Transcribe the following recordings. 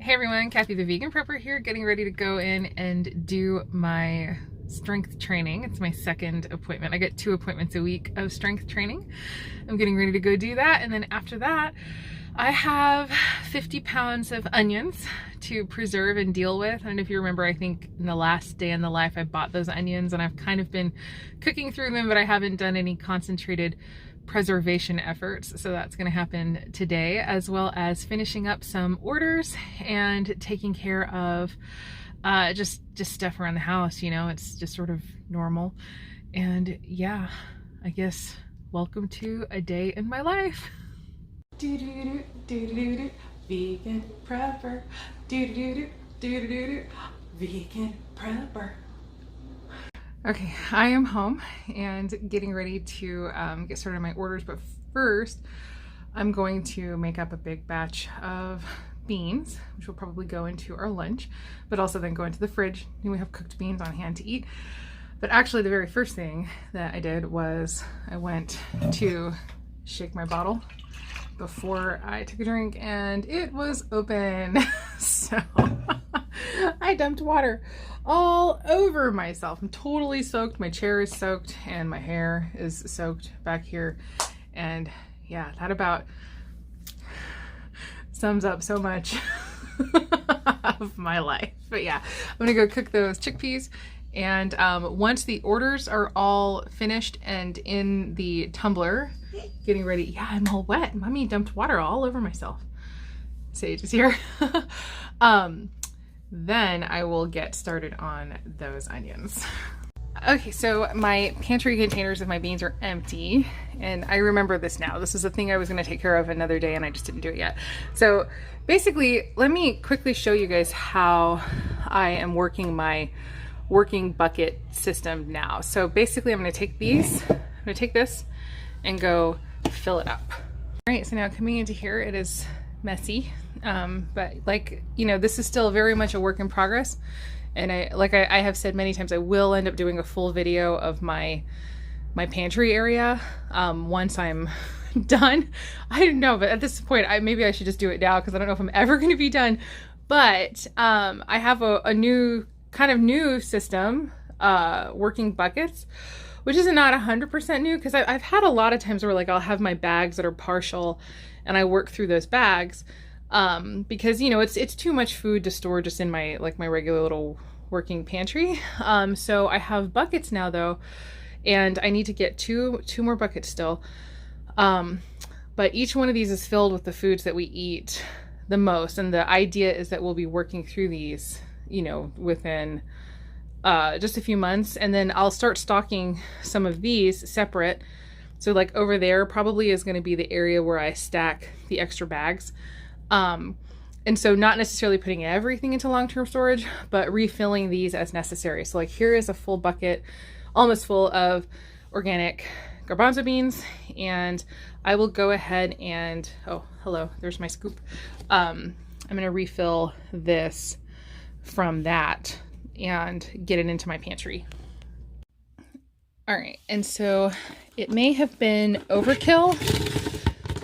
Hey everyone, Kathy the Vegan Prepper here, getting ready to go in and do my strength training. It's my second appointment. I get 2 appointments a week of strength training. I'm getting ready to go do that, and then after that I have 50 pounds of onions to preserve and deal with. I don't know if you remember, I think in the last day in the life I bought those onions and I've kind of been cooking through them, but I haven't done any concentrated preservation efforts. So that's going to happen today, as well as finishing up some orders and taking care of just stuff around the house. You know, it's just sort of normal. And yeah, I guess welcome to a day in my life. Vegan prepper. Vegan prepper. Okay, I am home and getting ready to get started on my orders, but first I'm going to make up a big batch of beans, which will probably go into our lunch, but also then go into the fridge, and we have cooked beans on hand to eat. But actually the very first thing that I did was I went to shake my bottle before I took a drink, and it was open. So I dumped water all over myself. I'm totally soaked. My chair is soaked and my hair is soaked back here. And yeah, that about sums up so much of my life. But yeah, I'm gonna go cook those chickpeas. And once the orders are all finished and in the tumbler, getting ready. Yeah, I'm all wet. Mommy dumped water all over myself. Sage is here. Then I will get started on those onions. Okay, so my pantry containers of my beans are empty, and I remember this now. This is a thing I was going to take care of another day and I just didn't do it yet. So basically, let me quickly show you guys how I am working my working bucket system now. So basically I'm going to take these, I'm going to take this and go fill it up. All right, so now coming into here, it is messy, but like, you know, this is still very much a work in progress. And I have said many times, I will end up doing a full video of my pantry area once I'm done. I don't know, but at this point, maybe I should just do it now, because I don't know if I'm ever going to be done. But I have a new system, working buckets, which is not 100% new, because I've had a lot of times where like I'll have my bags that are partial and I work through those bags because, you know, it's too much food to store just in my regular little working pantry. So I have buckets now though, and I need to get two more buckets still. But each one of these is filled with the foods that we eat the most, and the idea is that we'll be working through these, you know, within just a few months, and then I'll start stocking some of these separate. So like over there probably is going to be the area where I stack the extra bags. And so not necessarily putting everything into long-term storage, but refilling these as necessary. So like here is a full bucket, almost full of organic garbanzo beans, and I will go ahead and, oh, hello, there's my scoop. I'm going to refill this from that and get it into my pantry. All right, and so it may have been overkill,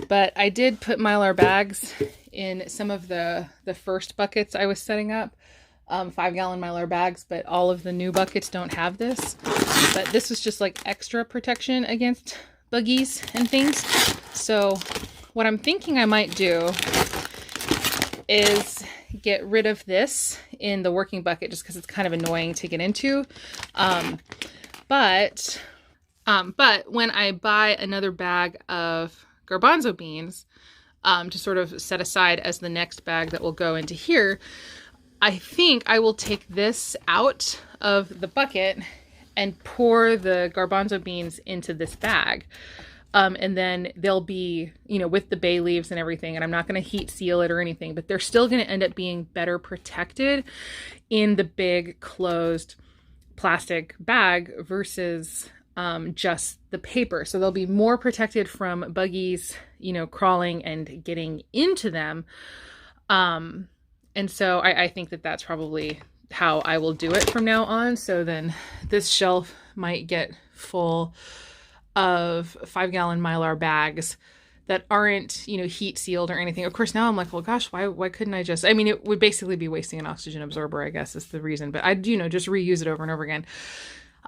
but I did put Mylar bags in some of the first buckets I was setting up, 5-gallon Mylar bags, but all of the new buckets don't have this. But this was just like extra protection against buggies and things. So what I'm thinking I might do is get rid of this in the working bucket, just because it's kind of annoying to get into. But when I buy another bag of garbanzo beans to sort of set aside as the next bag that will go into here, I think I will take this out of the bucket and pour the garbanzo beans into this bag. And then they'll be, you know, with the bay leaves and everything, and I'm not going to heat seal it or anything, but they're still going to end up being better protected in the big closed plastic bag versus just the paper. So they'll be more protected from buggies, you know, crawling and getting into them. And so I think that that's probably how I will do it from now on. So then this shelf might get full of 5-gallon Mylar bags that aren't, you know, heat sealed or anything. Of course, now I'm like, well, gosh, why couldn't I just, I mean, it would basically be wasting an oxygen absorber, I guess is the reason, but I'd, you know, just reuse it over and over again.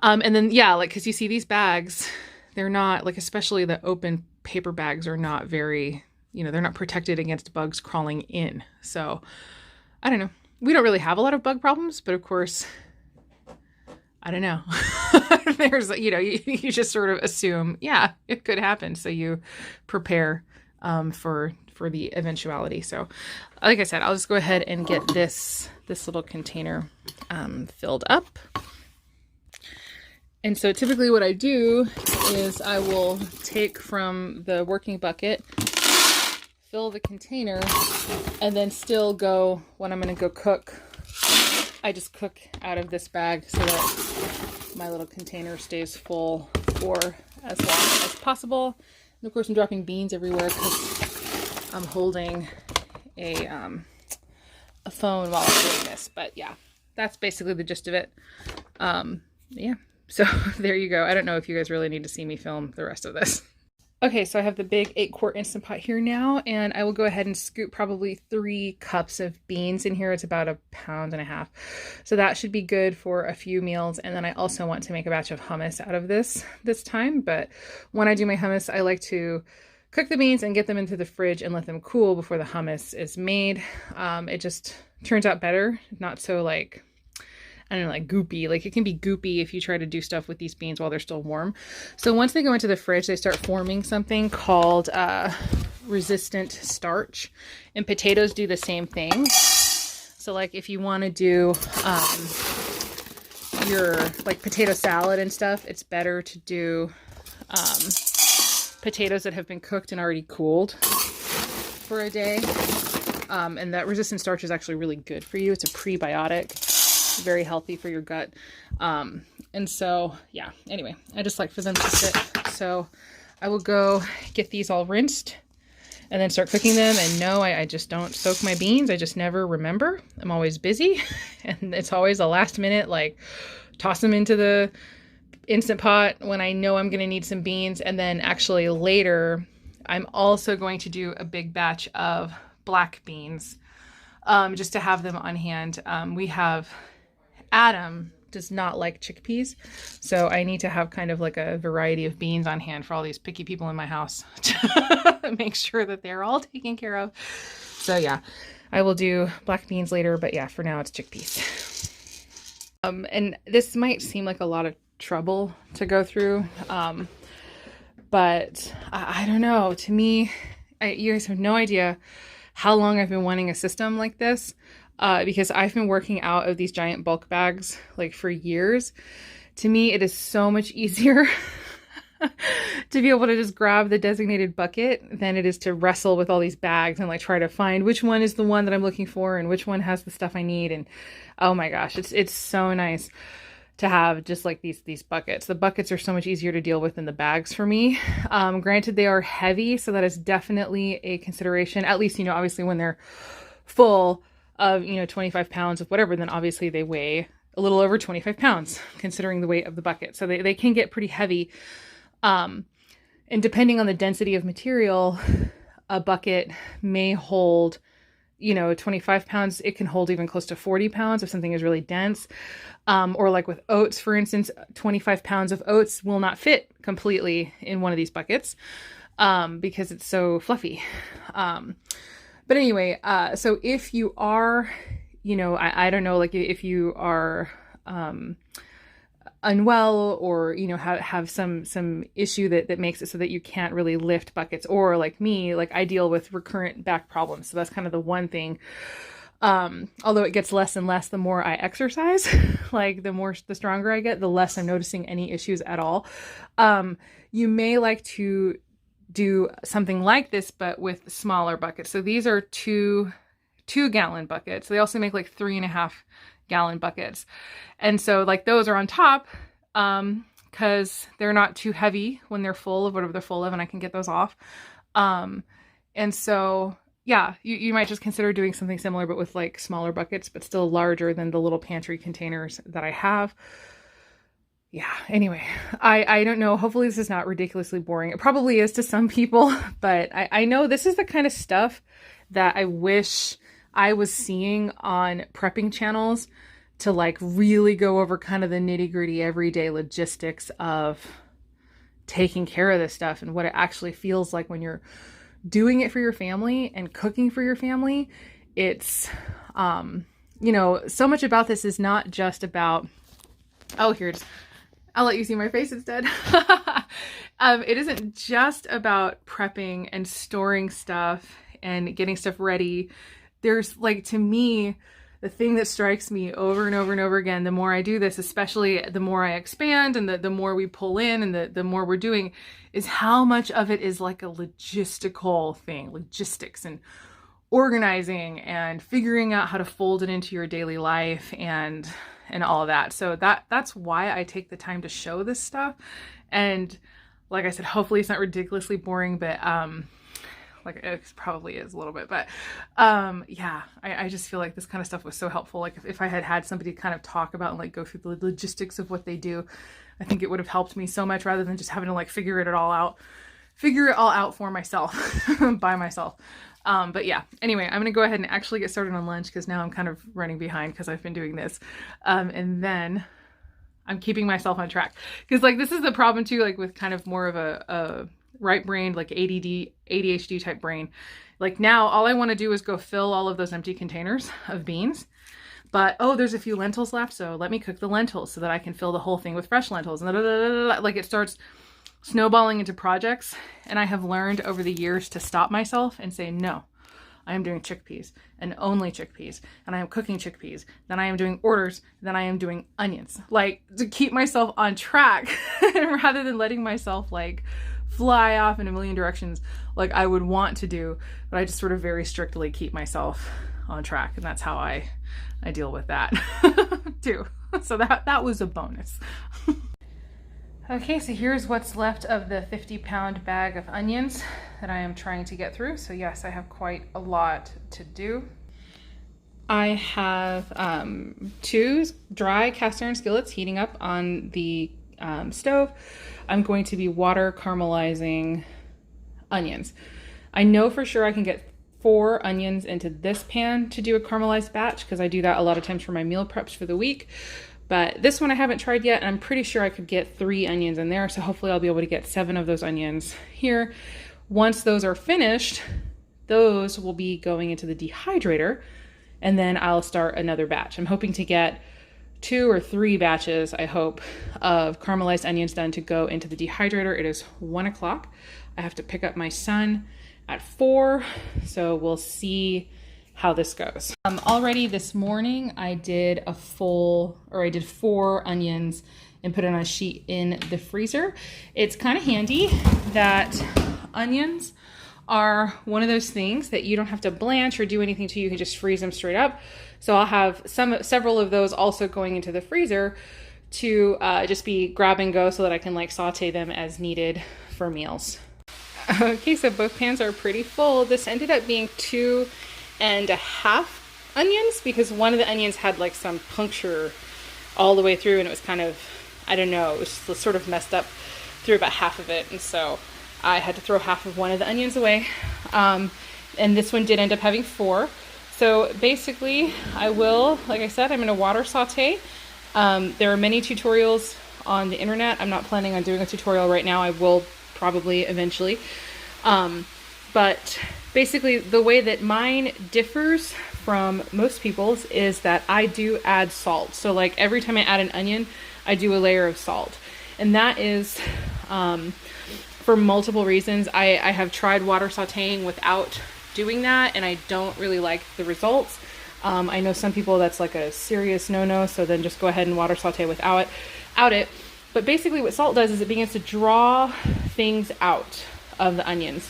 And then, yeah, like, cause you see these bags, they're not like, especially the open paper bags are not very, you know, they're not protected against bugs crawling in. So I don't know. We don't really have a lot of bug problems, but of course, I don't know. There's, you know, you just sort of assume, yeah, it could happen. So you prepare for the eventuality. So like I said, I'll just go ahead and get this little container filled up. And so typically what I do is I will take from the working bucket, fill the container, and then still go, when I'm going to go cook, I just cook out of this bag so that my little container stays full for as long as possible. And of course I'm dropping beans everywhere because I'm holding a phone while I'm doing this. But yeah, that's basically the gist of it. Yeah. So there you go. I don't know if you guys really need to see me film the rest of this. Okay, so I have the big 8-quart Instant Pot here now, and I will go ahead and scoop probably 3 cups of beans in here. It's about 1.5 pounds. So that should be good for a few meals. And then I also want to make a batch of hummus out of this time. But when I do my hummus, I like to cook the beans and get them into the fridge and let them cool before the hummus is made. It just turns out better, not so like, I don't know, like goopy. Like it can be goopy if you try to do stuff with these beans while they're still warm. So once they go into the fridge, they start forming something called resistant starch. And potatoes do the same thing. So like if you want to do your like potato salad and stuff, it's better to do potatoes that have been cooked and already cooled for a day. And that resistant starch is actually really good for you. It's a prebiotic. Very healthy for your gut. And so, yeah, anyway, I just like for them to sit. So I will go get these all rinsed and then start cooking them. And no, I just don't soak my beans. I just never remember. I'm always busy and it's always a last minute, like toss them into the Instant Pot when I know I'm going to need some beans. And then actually later, I'm also going to do a big batch of black beans, just to have them on hand. Adam does not like chickpeas, so I need to have kind of like a variety of beans on hand for all these picky people in my house to make sure that they're all taken care of. So yeah, I will do black beans later, but yeah, for now it's chickpeas. And this might seem like a lot of trouble to go through, but I don't know. To me, you guys have no idea how long I've been wanting a system like this. Because I've been working out of these giant bulk bags like for years. To me, it is so much easier to be able to just grab the designated bucket than it is to wrestle with all these bags and like try to find which one is the one that I'm looking for and which one has the stuff I need. And oh my gosh, it's so nice to have just like these buckets. The buckets are so much easier to deal with than the bags for me. Granted, they are heavy, so that is definitely a consideration. At least, you know, obviously when they're full of, you know, 25 pounds of whatever, then obviously they weigh a little over 25 pounds considering the weight of the bucket. So they can get pretty heavy. And depending on the density of material, a bucket may hold, you know, 25 pounds. It can hold even close to 40 pounds if something is really dense. Or like with oats, for instance, 25 pounds of oats will not fit completely in one of these buckets because it's so fluffy. But anyway, so if you are, you know, I don't know, like if you are unwell or, you know, have some issue that makes it so that you can't really lift buckets, or like me, like I deal with recurrent back problems. So that's kind of the one thing. Although it gets less and less the more I exercise, like the stronger I get, the less I'm noticing any issues at all. You may like to do something like this, but with smaller buckets. So these are 2-gallon buckets. They also make like 3.5-gallon buckets. And so like those are on top, cause they're not too heavy when they're full of whatever they're full of, and I can get those off. And so yeah, you might just consider doing something similar, but with like smaller buckets, but still larger than the little pantry containers that I have. Yeah, anyway, I don't know. Hopefully this is not ridiculously boring. It probably is to some people, but I know this is the kind of stuff that I wish I was seeing on prepping channels to like really go over kind of the nitty-gritty everyday logistics of taking care of this stuff and what it actually feels like when you're doing it for your family and cooking for your family. It's, you know, so much about this is not just about, oh, here's, I'll let you see my face instead. It isn't just about prepping and storing stuff and getting stuff ready. There's like, to me, the thing that strikes me over and over and over again, the more I do this, especially the more I expand and the more we pull in and the more we're doing, is how much of it is like a logistical thing, logistics and organizing and figuring out how to fold it into your daily life and all of that. So that's why I take the time to show this stuff. And like I said, hopefully it's not ridiculously boring, but like it probably is a little bit, but yeah, I just feel like this kind of stuff was so helpful. Like if I had somebody kind of talk about and like go through the logistics of what they do, I think it would have helped me so much rather than just having to like figure it all out for myself by myself. But yeah, anyway, I'm going to go ahead and actually get started on lunch because now I'm kind of running behind because I've been doing this. And then I'm keeping myself on track because like this is the problem too, like with kind of more of a right-brained, like ADHD type brain. Like now all I want to do is go fill all of those empty containers of beans. But, oh, there's a few lentils left, so let me cook the lentils so that I can fill the whole thing with fresh lentils. And like it starts snowballing into projects. And I have learned over the years to stop myself and say, no, I am doing chickpeas and only chickpeas. And I am cooking chickpeas. Then I am doing orders. Then I am doing onions. Like to keep myself on track rather than letting myself like fly off in a million directions like I would want to do. But I just sort of very strictly keep myself on track. And that's how I deal with that too. So that was a bonus. Okay, so here's what's left of the 50-pound bag of onions that I am trying to get through. So yes, I have quite a lot to do. I have 2 dry cast iron skillets heating up on the stove. I'm going to be water caramelizing onions. I know for sure I can get 4 onions into this pan to do a caramelized batch because I do that a lot of times for my meal preps for the week. But this one I haven't tried yet, and I'm pretty sure I could get 3 onions in there. So hopefully I'll be able to get 7 of those onions here. Once those are finished, those will be going into the dehydrator, and then I'll start another batch. I'm hoping to get 2 or 3 batches, I hope, of caramelized onions done to go into the dehydrator. It is 1 o'clock. I have to pick up my son at 4, so we'll see how this goes. Already this morning I did 4 onions and put it on a sheet in the freezer. It's kind of handy that onions are one of those things that you don't have to blanch or do anything to. You can just freeze them straight up. So I'll have several of those also going into the freezer to just be grab and go so that I can like saute them as needed for meals. Okay, so both pans are pretty full. This ended up being 2.5 onions because one of the onions had like some puncture all the way through and it was kind of, I don't know, it was sort of messed up through about half of it. And so I had to throw half of one of the onions away. And this one did end up having 4. So basically I will, like I said, I'm going to water saute. There are many tutorials on the internet. I'm not planning on doing a tutorial right now. I will probably eventually. But basically the way that mine differs from most people's is that I do add salt. So like every time I add an onion, I do a layer of salt. And that is for multiple reasons. I have tried water sauteing without doing that and I don't really like the results. I know some people that's like a serious no-no, so then just go ahead and water saute without it. But basically what salt does is it begins to draw things out of the onions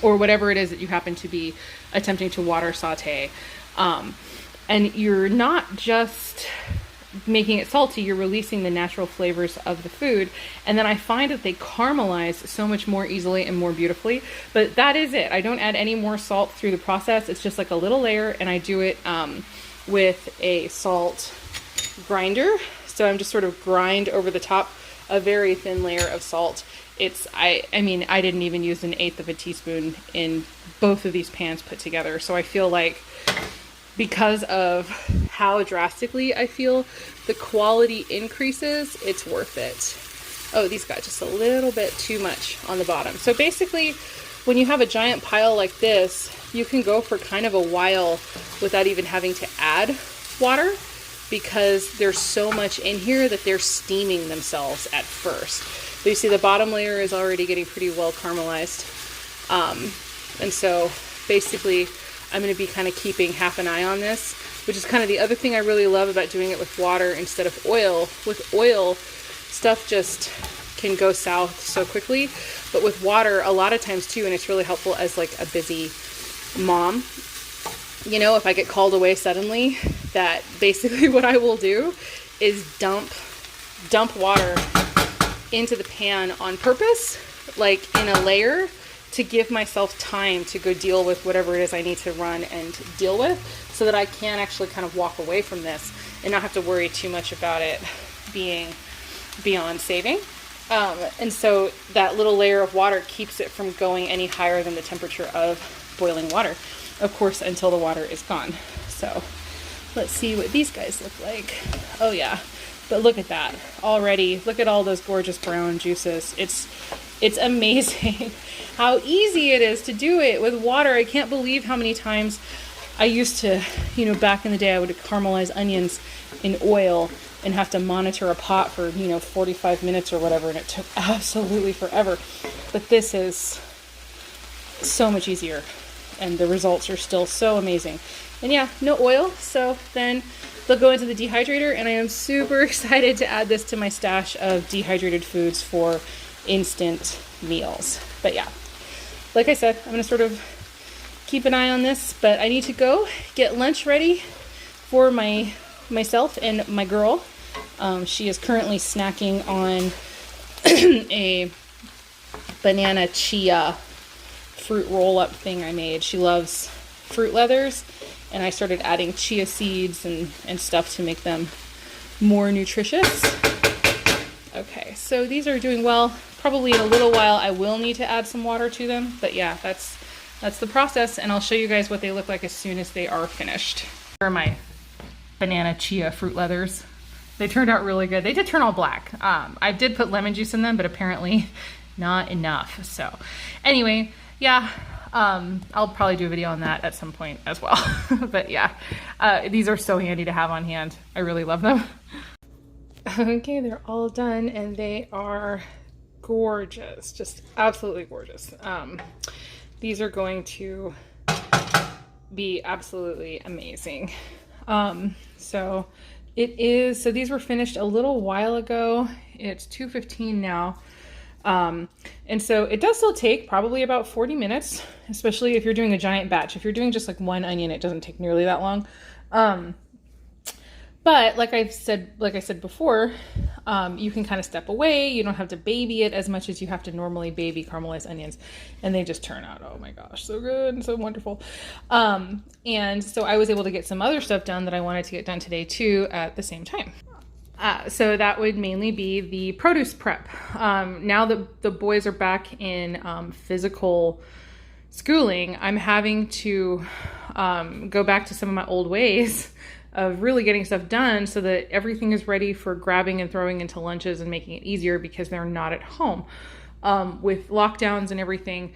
or whatever it is that you happen to be attempting to water saute. And you're not just making it salty, you're releasing the natural flavors of the food. And then I find that they caramelize so much more easily and more beautifully. But that is it. I don't add any more salt through the process. It's just like a little layer and I do it with a salt grinder. So I'm just sort of grind over the top a very thin layer of salt. I mean, I didn't even use 1/8 of a teaspoon in both of these pans put together. So I feel like because of how drastically I feel the quality increases, it's worth it. Oh, these got just a little bit too much on the bottom. So basically, when you have a giant pile like this, you can go for kind of a while without even having to add water, because there's so much in here that they're steaming themselves at first. So you see the bottom layer is already getting pretty well caramelized. And so basically I'm going to be kind of keeping half an eye on this, which is kind of the other thing I really love about doing it with water instead of oil. With oil, stuff just can go south so quickly, but with water, a lot of times too, and it's really helpful as like a busy mom, you know, if I get called away suddenly, that basically what I will do is dump water into the pan on purpose, like in a layer, to give myself time to go deal with whatever it is I need to run and deal with, so that I can actually kind of walk away from this and not have to worry too much about it being beyond saving. And so that little layer of water keeps it from going any higher than the temperature of boiling water, of course, until the water is gone. So let's see what these guys look like. Oh yeah, but look at that already. Look at all those gorgeous brown juices. It's amazing how easy it is to do it with water. I can't believe how many times I used to, you know, back in the day, I would caramelize onions in oil and have to monitor a pot for, you know, 45 minutes or whatever, and it took absolutely forever. But this is so much easier, and the results are still so amazing. And yeah, no oil, so then they'll go into the dehydrator, and I am super excited to add this to my stash of dehydrated foods for instant meals. But yeah, like I said, I'm gonna sort of keep an eye on this, but I need to go get lunch ready for myself and my girl. She is currently snacking on a banana chia fruit roll-up thing I made. She loves fruit leathers, and I started adding chia seeds and stuff to make them more nutritious. Okay, so these are doing well. Probably in a little while I will need to add some water to them, but yeah, that's the process, and I'll show you guys what they look like as soon as they are finished. Here are my banana chia fruit leathers. They turned out really good. They did turn all black. I did put lemon juice in them, but apparently not enough. So anyway, yeah, I'll probably do a video on that at some point as well. But yeah, these are so handy to have on hand. I really love them. Okay, they're all done, and they are gorgeous, just absolutely gorgeous. These are going to be absolutely amazing. So these were finished a little while ago. It's 2:15 now. And so it does still take probably about 40 minutes, especially if you're doing a giant batch. If you're doing just like one onion, it doesn't take nearly that long. But like I said before, you can kind of step away. You don't have to baby it as much as you have to normally baby caramelized onions, and they just turn out, oh my gosh, so good and so wonderful. And so I was able to get some other stuff done that I wanted to get done today too at the same time. So that would mainly be the produce prep. Now that the boys are back in physical schooling, I'm having to go back to some of my old ways of really getting stuff done so that everything is ready for grabbing and throwing into lunches and making it easier because they're not at home. With lockdowns and everything,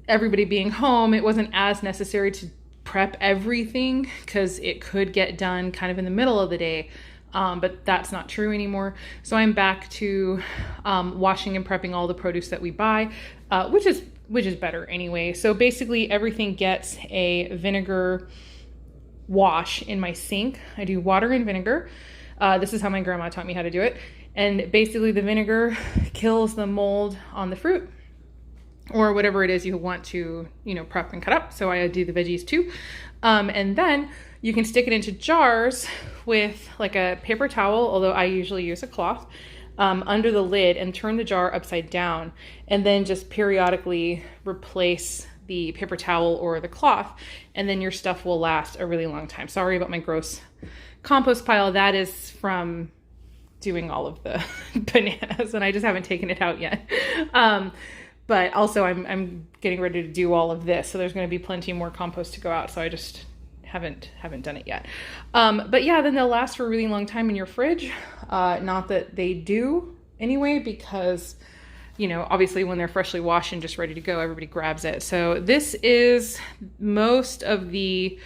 everybody being home, it wasn't as necessary to prep everything because it could get done kind of in the middle of the day. But that's not true anymore. So I'm back to washing and prepping all the produce that we buy, which is better anyway. So basically everything gets a vinegar wash in my sink. I do water and vinegar. This is how my grandma taught me how to do it. And basically the vinegar kills the mold on the fruit or whatever it is you want to, prep and cut up. So I do the veggies too. And then you can stick it into jars with like a paper towel, although I usually use a cloth, under the lid and turn the jar upside down, and then just periodically replace the paper towel or the cloth, and then your stuff will last a really long time. Sorry about my gross compost pile. That is from doing all of the bananas, and I just haven't taken it out yet. But also I'm getting ready to do all of this, so there's going to be plenty more compost to go out, so I just haven't done it yet. But yeah, then they'll last for a really long time in your fridge. Not that they do anyway, because, you know, obviously when they're freshly washed and just ready to go, everybody grabs it. So this is most of the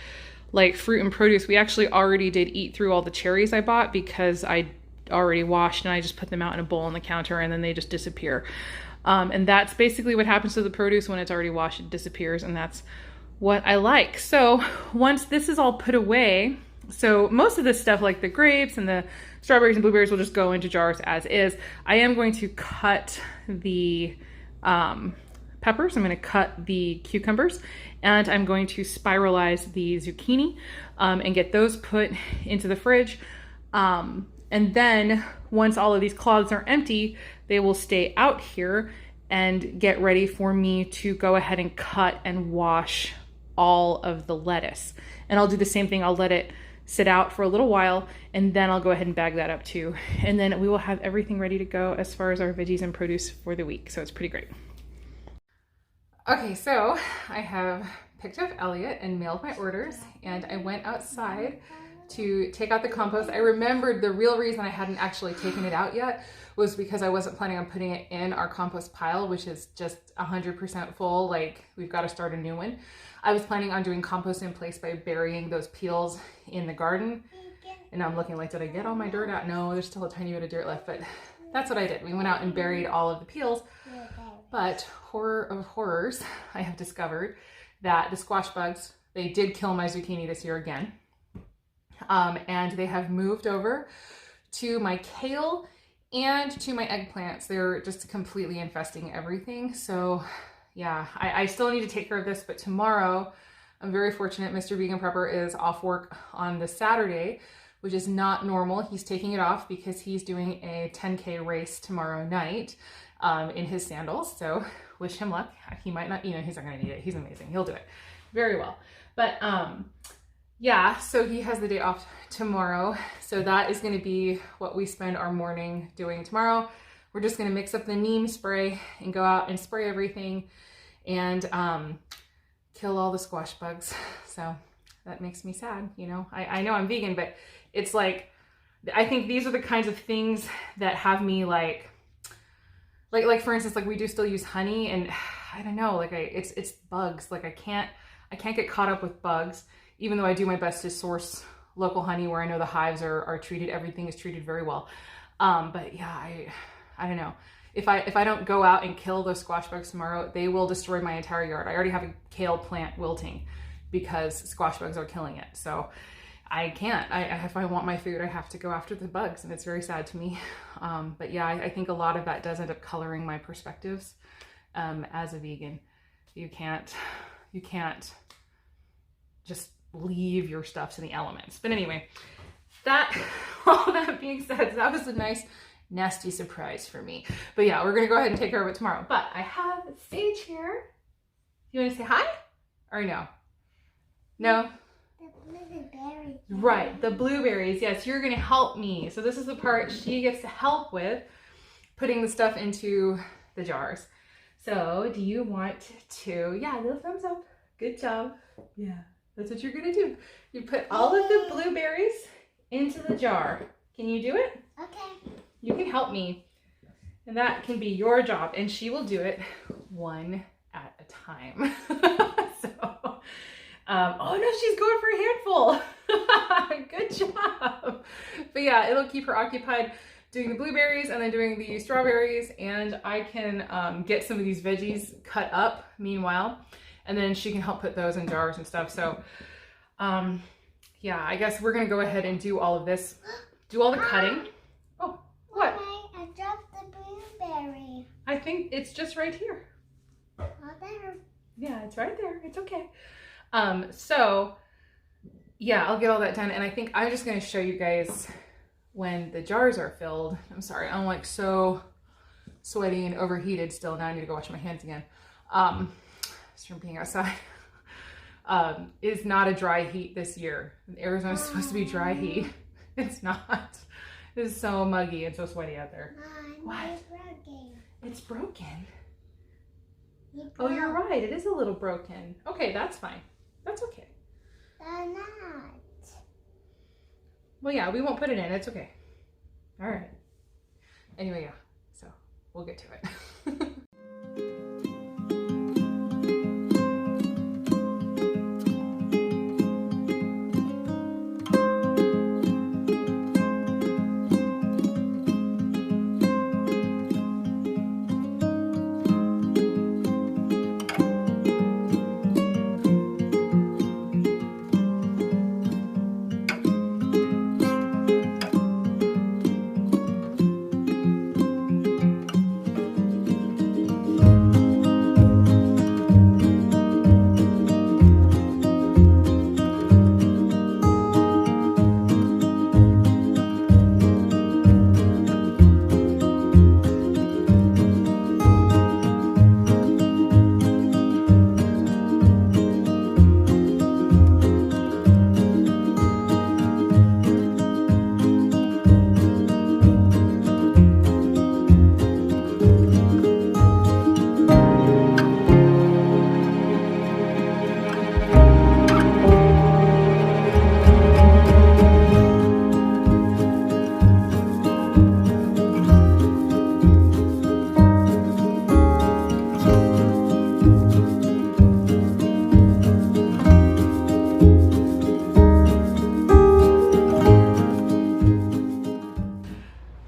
like fruit and produce. We actually already did eat through all the cherries I bought because I already washed and I just put them out in a bowl on the counter and then they just disappear. And that's basically what happens to the produce when it's already washed, it disappears, and that's what I like. So once this is all put away, so most of this stuff like the grapes and the strawberries and blueberries will just go into jars as is. I am going to cut the peppers, I'm going to cut the cucumbers, and I'm going to spiralize the zucchini and get those put into the fridge. And then once all of these cloths are empty, they will stay out here and get ready for me to go ahead and cut and wash all of the lettuce. And I'll do the same thing. I'll let it sit out for a little while, and then I'll go ahead and bag that up too. And then we will have everything ready to go as far as our veggies and produce for the week. So it's pretty great. Okay, so I have picked up Elliot and mailed my orders, and I went outside to take out the compost. I remembered the real reason I hadn't actually taken it out yet was because I wasn't planning on putting it in our compost pile, which is just 100% full. Like, we've got to start a new one. I was planning on doing compost in place by burying those peels in the garden. And now I'm looking like, did I get all my dirt out? No, there's still a tiny bit of dirt left, but that's what I did. We went out and buried all of the peels. But horror of horrors, I have discovered that the squash bugs, they did kill my zucchini this year again. And they have moved over to my kale and to my eggplants. They're just completely infesting everything. So yeah, I still need to take care of this, but tomorrow, I'm very fortunate, Mr. Vegan Prepper is off work on the Saturday, which is not normal. He's taking it off because he's doing a 10K race tomorrow night in his sandals. So wish him luck. He might not, you know, he's not gonna need it. He's amazing. He'll do it very well. But yeah, so he has the day off tomorrow. So that is going to be what we spend our morning doing tomorrow. We're just going to mix up the neem spray and go out and spray everything and kill all the squash bugs. So that makes me sad, you know. I know I'm vegan, but it's like, I think these are the kinds of things that have me like for instance, like we do still use honey, and I don't know, like it's bugs. Like I can't get caught up with bugs, even though I do my best to source local honey where I know the hives are treated, everything is treated very well. But yeah, I don't know. If I don't go out and kill those squash bugs tomorrow, they will destroy my entire yard. I already have a kale plant wilting because squash bugs are killing it. So I can't. If I want my food, I have to go after the bugs, and it's very sad to me. But yeah, I think a lot of that does end up coloring my perspectives as a vegan. You can't just leave your stuff to the elements. But anyway, all that being said, that was a nice nasty surprise for me. But yeah, we're gonna go ahead and take care of it tomorrow. But I have Sage here. You want to say hi or no? No? The blueberries. Right, the blueberries. Yes, you're gonna help me. So this is the part she gets to help with, putting the stuff into the jars. So do you want to, yeah, little thumbs up. Good job. Yeah, that's what you're gonna do. You put all of the blueberries into the jar. Can you do it? Okay. You can help me, and that can be your job, and she will do it one at a time. So, oh no, she's going for a handful. Good job. But yeah, it'll keep her occupied doing the blueberries and then doing the strawberries, and I can get some of these veggies cut up meanwhile, and then she can help put those in jars and stuff. So yeah, I guess we're gonna go ahead and do all of this, do all the cutting. Oh, what? I dropped the blueberry. I think it's just right here. Oh, there. Yeah, it's right there. It's okay. So yeah, I'll get all that done, and I think I'm just gonna show you guys when the jars are filled. I'm sorry, I'm like so sweaty and overheated still. Now I need to go wash my hands again. just from being outside, is not a dry heat this year. Arizona's supposed to be dry heat. It's not. It's so muggy and so sweaty out there. Mom, What? it's broken. It's broken. It Oh, you're broke. right. It is a little broken. Okay, that's fine. That's okay. They're not. Well, yeah, we won't put it in. It's okay. All right. Anyway, yeah. So we'll get to it.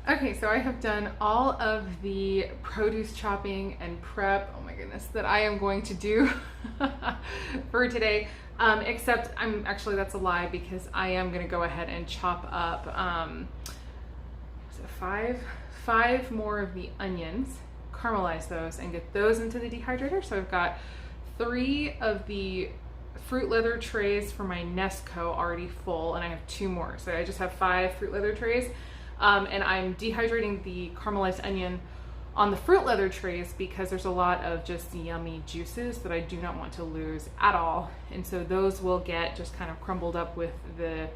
Okay, so I have done all of the produce chopping and prep, oh my goodness, that I am going to do for today. Except that's a lie, because I am going to go ahead and chop up five more of the onions, caramelize those, and get those into the dehydrator. So I've got 3 of the fruit leather trays for my Nesco already full, and I have 2 more. So I just have 5 fruit leather trays. And I'm dehydrating the caramelized onion on the fruit leather trays because there's a lot of just yummy juices that I do not want to lose at all. And so those will get just kind of crumbled up with the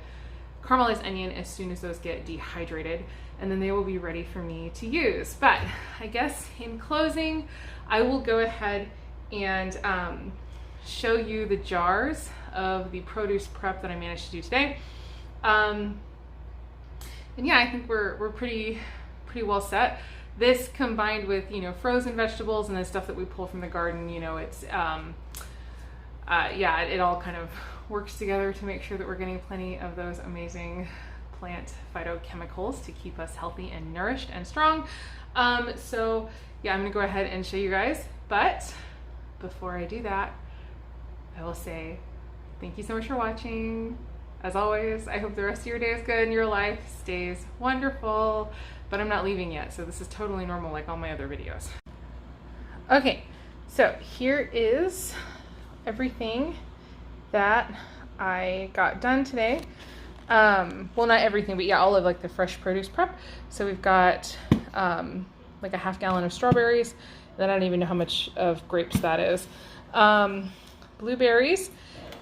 caramelized onion as soon as those get dehydrated, and then they will be ready for me to use. But I guess in closing, I will go ahead and show you the jars of the produce prep that I managed to do today. And yeah, I think we're pretty well set. This combined with, you know, frozen vegetables and the stuff that we pull from the garden, you know, it's yeah, it all kind of works together to make sure that we're getting plenty of those amazing plant phytochemicals to keep us healthy and nourished and strong. So yeah, I'm gonna go ahead and show you guys, but before I do that, I will say thank you so much for watching. As always, I hope the rest of your day is good and your life stays wonderful, but I'm not leaving yet, so this is totally normal like all my other videos. Okay, so here is everything that I got done today. Well, not everything, but yeah, all of like the fresh produce prep. So we've got like a half gallon of strawberries, and then I don't even know how much of grapes that is. Blueberries,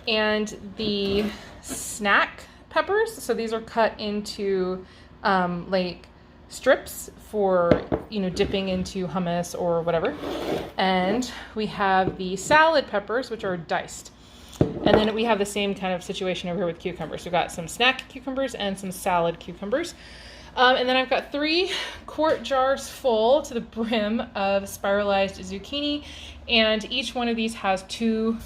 and the snack peppers. So these are cut into like strips for, you know, dipping into hummus or whatever. And we have the salad peppers, which are diced. And then we have the same kind of situation over here with cucumbers. We've got some snack cucumbers and some salad cucumbers. And then I've got 3 quart jars full to the brim of spiralized zucchini. And each one of these has 2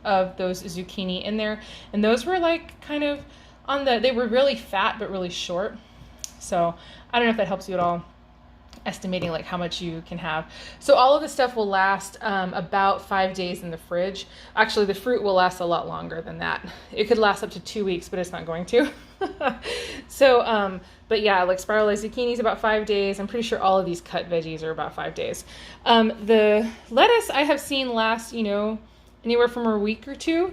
of those zucchini in there, and those were like kind of on the, they were really fat but really short, so I don't know if that helps you at all estimating like how much you can have. So all of this stuff will last about 5 days in the fridge. Actually, the fruit will last a lot longer than that. It could last up to 2 weeks, but it's not going to. So but yeah, like spiralized zucchini is about 5 days. I'm pretty sure all of these cut veggies are about 5 days. The lettuce I have seen last, you know, anywhere from a week or 2.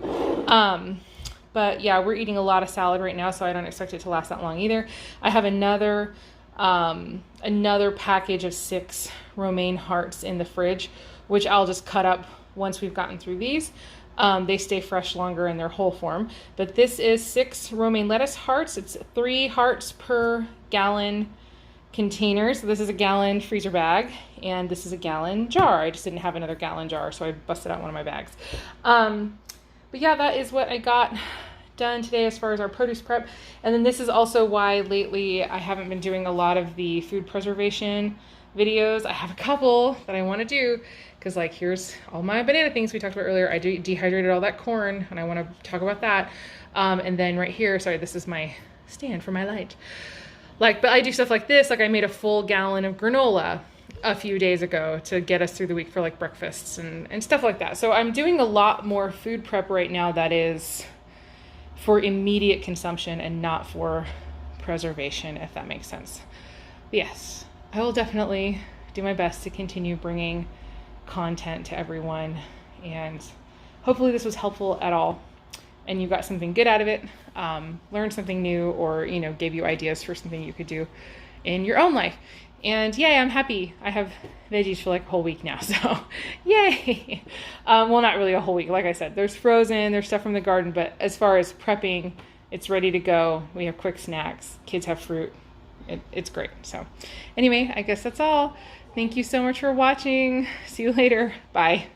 But yeah, we're eating a lot of salad right now, so I don't expect it to last that long either. I have another package of 6 romaine hearts in the fridge, which I'll just cut up once we've gotten through these. They stay fresh longer in their whole form. But this is 6 romaine lettuce hearts. It's 3 hearts per gallon container. So this is a gallon freezer bag, and this is a gallon jar. I just didn't have another gallon jar, so I busted out one of my bags. But yeah, that is what I got done today as far as our produce prep. And then this is also why lately I haven't been doing a lot of the food preservation videos. I have a couple that I want to do, because like here's all my banana things we talked about earlier. I dehydrated all that corn, and I want to talk about that. And then right here, sorry, this is my stand for my light. But I do stuff like this. Like I made a full gallon of granola a few days ago to get us through the week for like breakfasts and stuff like that. So I'm doing a lot more food prep right now that is for immediate consumption and not for preservation, if that makes sense. But yes, I will definitely do my best to continue bringing content to everyone, and hopefully this was helpful at all and you got something good out of it, learned something new, or gave you ideas for something you could do in your own life. And yay, I'm happy. I have veggies for like a whole week now, so yay. Well, not really a whole week. Like I said, there's frozen, there's stuff from the garden, but as far as prepping, it's ready to go. We have quick snacks. Kids have fruit. It's great. So anyway, I guess that's all. Thank you so much for watching. See you later. Bye.